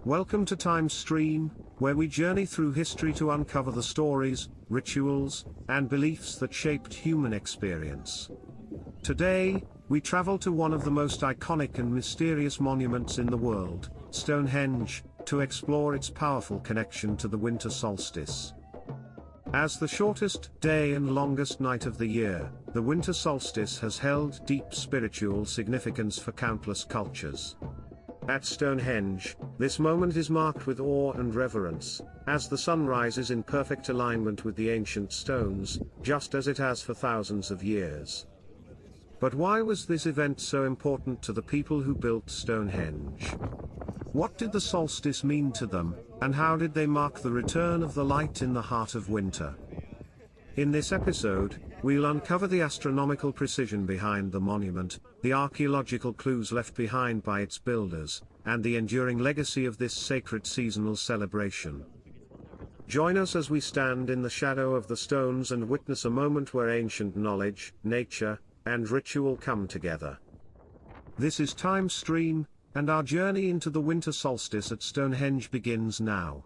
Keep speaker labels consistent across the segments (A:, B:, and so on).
A: Welcome to Time Stream, where we journey through history to uncover the stories, rituals, and beliefs that shaped human experience. Today, we travel to one of the most iconic and mysterious monuments in the world, Stonehenge, to explore its powerful connection to the winter solstice. As the shortest day and longest night of the year, the winter solstice has held deep spiritual significance for countless cultures. At Stonehenge, this moment is marked with awe and reverence, as the sun rises in perfect alignment with the ancient stones, just as it has for thousands of years. But why was this event so important to the people who built Stonehenge? What did the solstice mean to them, and how did they mark the return of the light in the heart of winter? In this episode, we'll uncover the astronomical precision behind the monument, the archaeological clues left behind by its builders, and the enduring legacy of this sacred seasonal celebration. Join us as we stand in the shadow of the stones and witness a moment where ancient knowledge, nature, and ritual come together. This is Time Stream, and our journey into the winter solstice at Stonehenge begins now.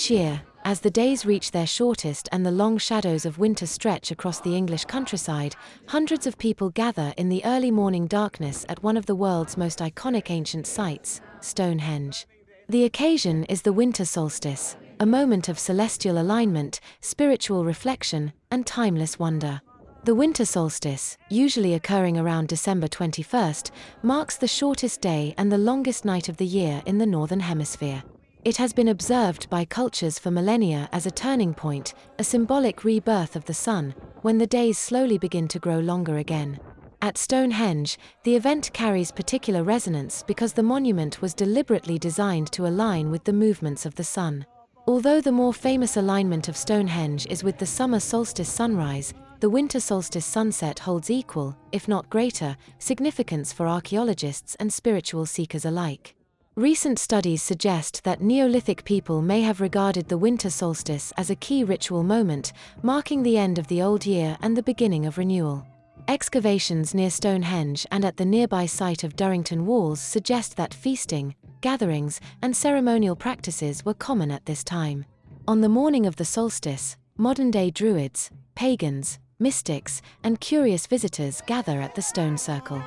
B: Each year, as the days reach their shortest and the long shadows of winter stretch across the English countryside, hundreds of people gather in the early morning darkness at one of the world's most iconic ancient sites, Stonehenge. The occasion is the winter solstice, a moment of celestial alignment, spiritual reflection, and timeless wonder. The winter solstice, usually occurring around December 21st, marks the shortest day and the longest night of the year in the Northern Hemisphere. It has been observed by cultures for millennia as a turning point, a symbolic rebirth of the sun, when the days slowly begin to grow longer again. At Stonehenge, the event carries particular resonance because the monument was deliberately designed to align with the movements of the sun. Although the more famous alignment of Stonehenge is with the summer solstice sunrise, the winter solstice sunset holds equal, if not greater, significance for archaeologists and spiritual seekers alike. Recent studies suggest that Neolithic people may have regarded the winter solstice as a key ritual moment, marking the end of the old year and the beginning of renewal. Excavations near Stonehenge and at the nearby site of Durrington Walls suggest that feasting, gatherings, and ceremonial practices were common at this time. On the morning of the solstice, modern-day Druids, pagans, mystics, and curious visitors gather at the stone circle.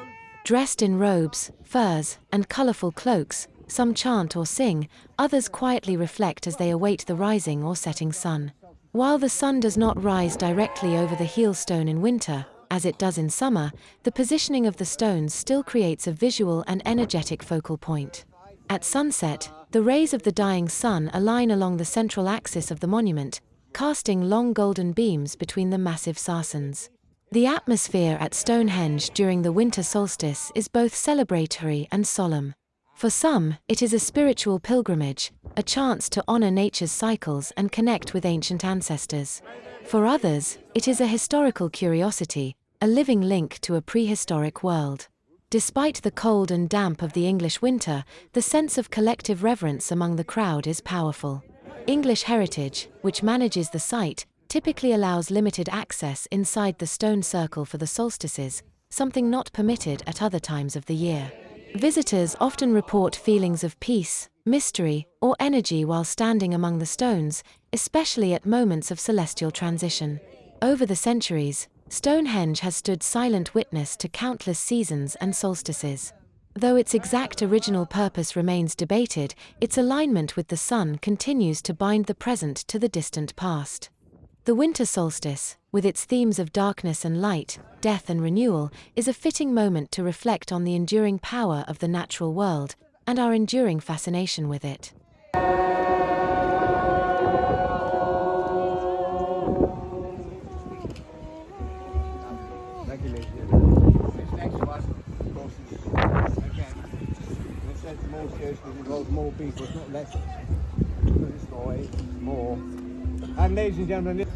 B: Dressed in robes, furs, and colorful cloaks, some chant or sing, others quietly reflect as they await the rising or setting sun. While the sun does not rise directly over the heel stone in winter, as it does in summer, the positioning of the stones still creates a visual and energetic focal point. At sunset, the rays of the dying sun align along the central axis of the monument, casting long golden beams between the massive sarsens. The atmosphere at Stonehenge during the winter solstice is both celebratory and solemn. For some, it is a spiritual pilgrimage, a chance to honor nature's cycles and connect with ancient ancestors. For others, it is a historical curiosity, a living link to a prehistoric world. Despite the cold and damp of the English winter, the sense of collective reverence among the crowd is powerful. English Heritage, which manages the site, typically allows limited access inside the stone circle for the solstices, something not permitted at other times of the year. Visitors often report feelings of peace, mystery, or energy while standing among the stones, especially at moments of celestial transition. Over the centuries, Stonehenge has stood silent witness to countless seasons and solstices. Though its exact original purpose remains debated, its alignment with the sun continues to bind the present to the distant past. The winter solstice, with its themes of darkness and light, death and renewal, is a fitting moment to reflect on the enduring power of the natural world and our enduring fascination with it.
C: This next one, of course, is again, in a sense, more serious because it involves more people, it's not less, because it's more. And ladies and gentlemen,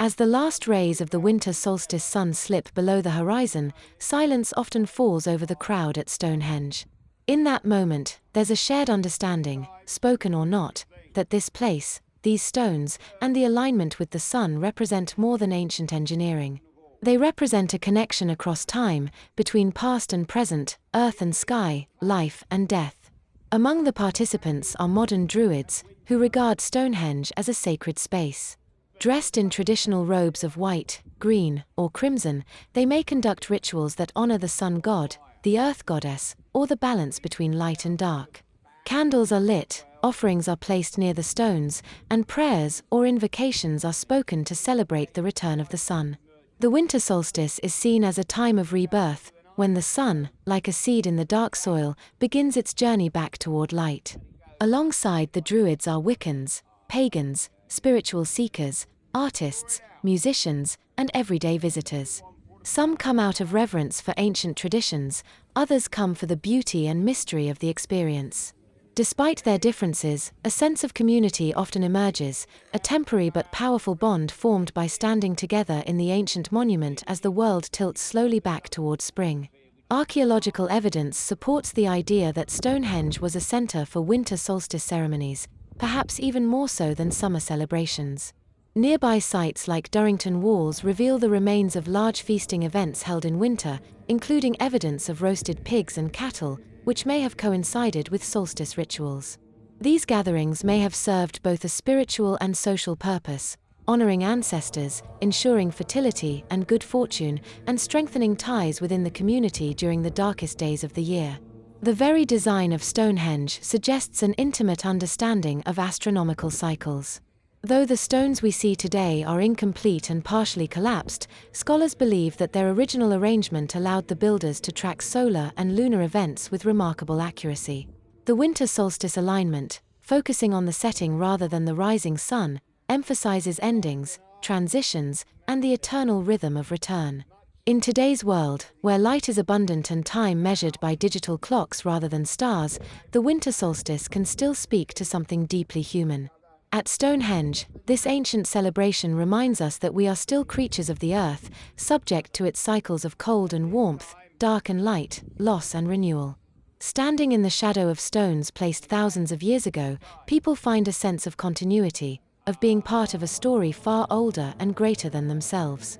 B: As the last rays of the winter solstice sun slip below the horizon, silence often falls over the crowd at Stonehenge. In that moment, there's a shared understanding, spoken or not, that this place, these stones, and the alignment with the sun represent more than ancient engineering. They represent a connection across time, between past and present, earth and sky, life and death. Among the participants are modern Druids, who regard Stonehenge as a sacred space. Dressed in traditional robes of white, green, or crimson, they may conduct rituals that honor the sun god, the earth goddess, or the balance between light and dark. Candles are lit, offerings are placed near the stones, and prayers or invocations are spoken to celebrate the return of the sun. The winter solstice is seen as a time of rebirth, when the sun, like a seed in the dark soil, begins its journey back toward light. Alongside the Druids are Wiccans, pagans, spiritual seekers, artists, musicians, and everyday visitors. Some come out of reverence for ancient traditions, others come for the beauty and mystery of the experience. Despite their differences, a sense of community often emerges, a temporary but powerful bond formed by standing together in the ancient monument as the world tilts slowly back toward spring. Archaeological evidence supports the idea that Stonehenge was a center for winter solstice ceremonies, perhaps even more so than summer celebrations. Nearby sites like Durrington Walls reveal the remains of large feasting events held in winter, including evidence of roasted pigs and cattle, which may have coincided with solstice rituals. These gatherings may have served both a spiritual and social purpose, honoring ancestors, ensuring fertility and good fortune, and strengthening ties within the community during the darkest days of the year. The very design of Stonehenge suggests an intimate understanding of astronomical cycles. Though the stones we see today are incomplete and partially collapsed, scholars believe that their original arrangement allowed the builders to track solar and lunar events with remarkable accuracy. The winter solstice alignment, focusing on the setting rather than the rising sun, emphasizes endings, transitions, and the eternal rhythm of return. In today's world, where light is abundant and time measured by digital clocks rather than stars, the winter solstice can still speak to something deeply human. At Stonehenge, this ancient celebration reminds us that we are still creatures of the earth, subject to its cycles of cold and warmth, dark and light, loss and renewal. Standing in the shadow of stones placed thousands of years ago, people find a sense of continuity, of being part of a story far older and greater than themselves.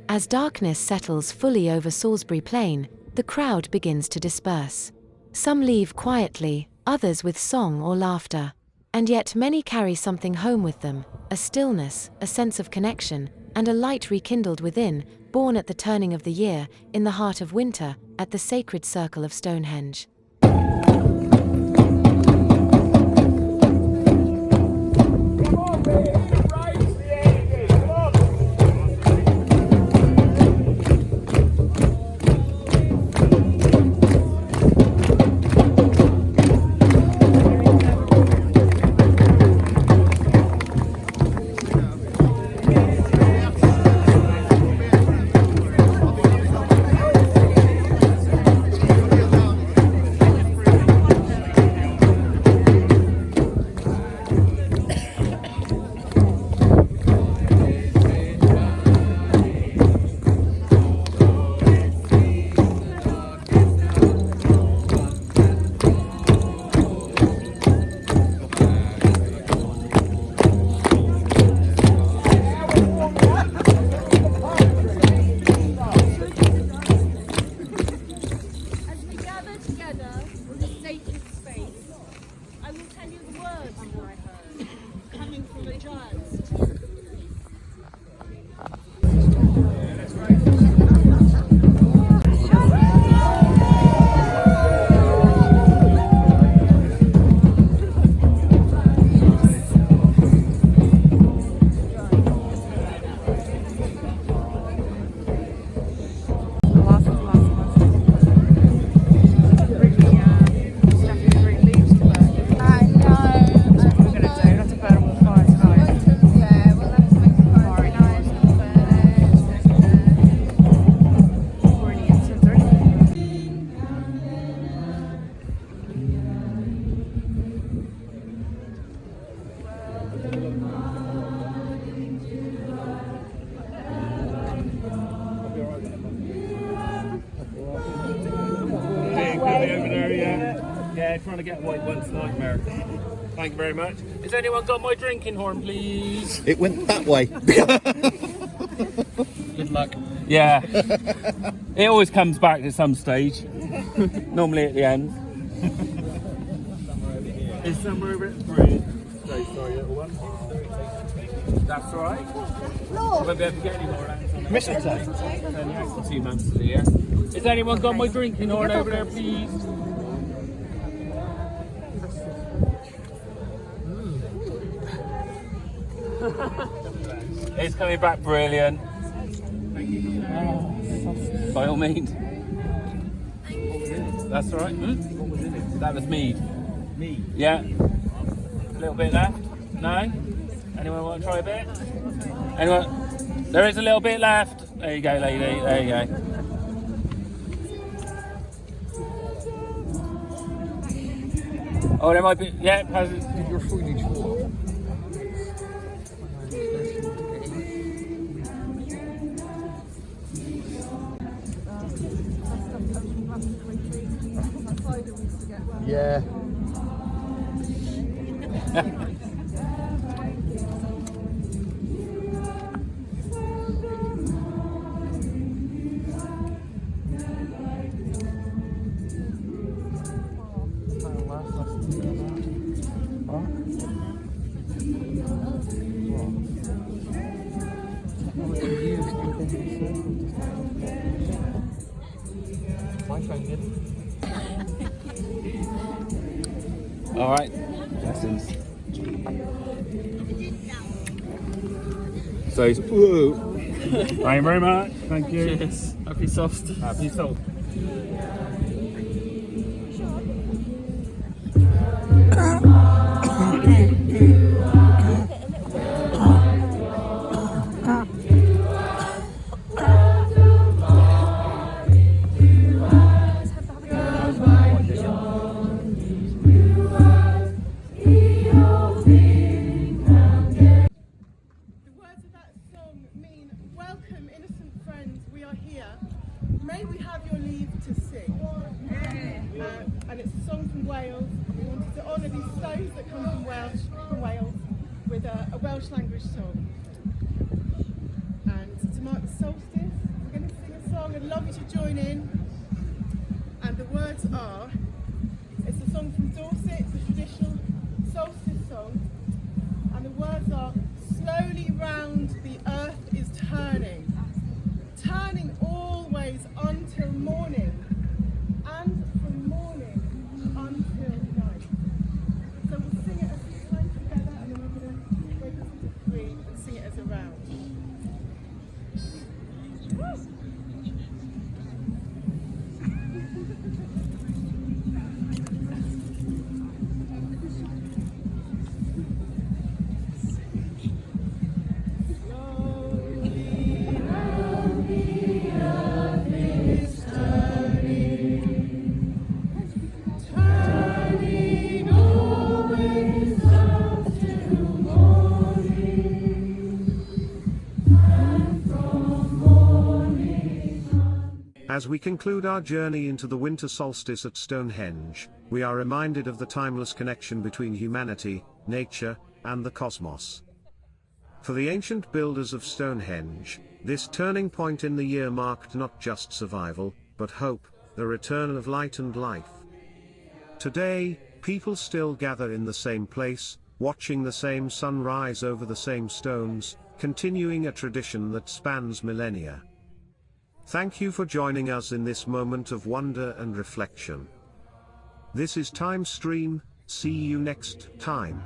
B: As darkness settles fully over Salisbury Plain, the crowd begins to disperse. Some leave quietly, others with song or laughter. And yet many carry something home with them, a stillness, a sense of connection, and a light rekindled within, born at the turning of the year, in the heart of winter, at the sacred circle of Stonehenge.
D: trying to get white once nightmare. Thank you very much. Has anyone got my drinking horn, please?
E: It went that way.
D: Good luck. Yeah. It always comes back at some stage. Normally at the end. It's somewhere over at Bridge. Very sorry, little one. That's all right. I won't be able to get any more out.
E: Mistletoe.
D: It's only out for 2 months of the year. Has anyone got my drinking horn over there, please? It's coming back brilliant. By all means. That's all right. What was in it? That was mead. Mead? Yeah. A little bit left? No? Anyone want to try a bit? Anyone? There is a little bit left. There you go, lady. There you go. Oh, there might be. Yeah, pass it.
E: Your footage for. Yeah.
D: All right. Blessings. So, whoa. Thank you very much. Thank you.
F: Cheers. Happy solstice.
D: Happy solstice.
G: May we have your leave to sing? And it's a song from Wales. We wanted to honour these stones that come from Wales with a Welsh language song. And to mark the solstice, we're going to sing a song. I'd love you to join in. And the words are, it's a song from Dorset, it's a traditional solstice song. And the words are, slowly round the earth is turning. Turning always until morning, and from morning until night. So we'll sing it a few times together, and then we're going to break it into 3 and sing it as a round.
A: As we conclude our journey into the winter solstice at Stonehenge, we are reminded of the timeless connection between humanity, nature, and the cosmos. For the ancient builders of Stonehenge, this turning point in the year marked not just survival, but hope, the return of light and life. Today, people still gather in the same place, watching the same sun rise over the same stones, continuing a tradition that spans millennia. Thank you for joining us in this moment of wonder and reflection. This is Time Stream. See you next time.